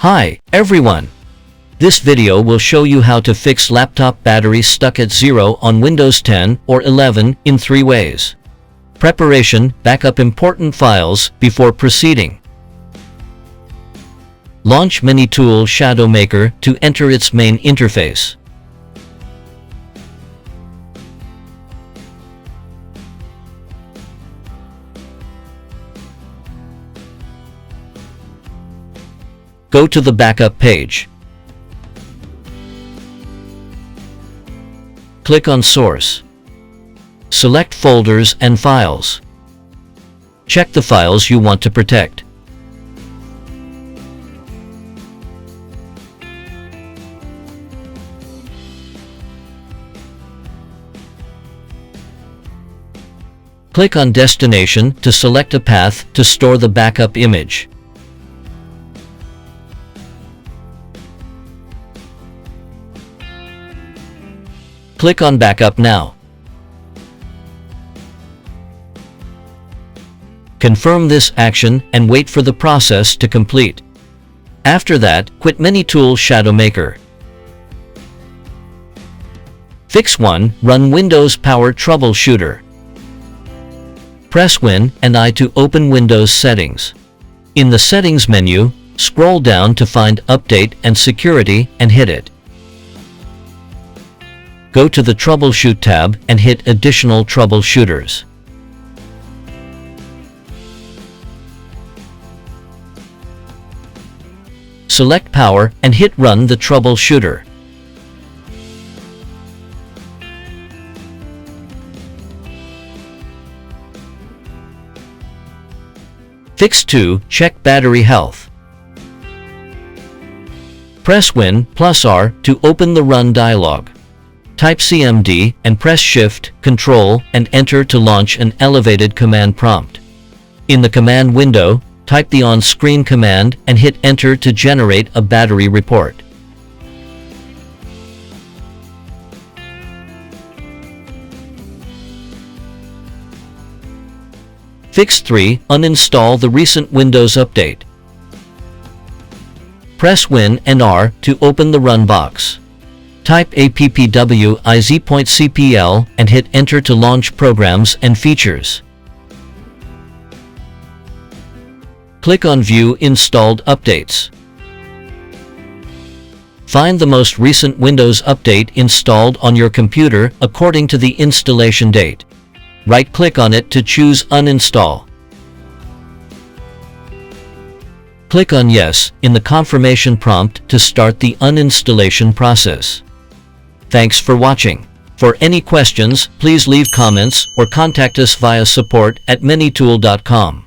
Hi, everyone! This video will show you how to fix laptop battery stuck at 0 on Windows 10 or 11 in 3 ways. Preparation: backup important files before proceeding. Launch Mini-Tool Shadow Maker to enter its main interface. Go to the backup page. Click on Source. Select Folders and Files. Check the files you want to protect. Click on Destination to select a path to store the backup image. Click on Backup Now. Confirm this action and wait for the process to complete. After that, quit Mini-Tool Shadow Maker. Fix 1. Run Windows Power Troubleshooter. Press Win and I to open Windows Settings. In the Settings menu, scroll down to find Update and Security and hit it. Go to the Troubleshoot tab and hit Additional Troubleshooters. Select Power and hit Run the Troubleshooter. Fix 2. Check battery health. Press Win plus R to open the Run dialog. Type CMD and press Shift, Control, and Enter to launch an elevated command prompt. In the command window, type the on-screen command and hit Enter to generate a battery report. Fix 3. Uninstall the recent Windows update. Press Win and R to open the Run box. Type appwiz.cpl and hit Enter to launch programs and features. Click on View Installed Updates. Find the most recent Windows update installed on your computer according to the installation date. Right-click on it to choose Uninstall. Click on Yes in the confirmation prompt to start the uninstallation process. Thanks for watching. For any questions, please leave comments or contact us via support@minitool.com.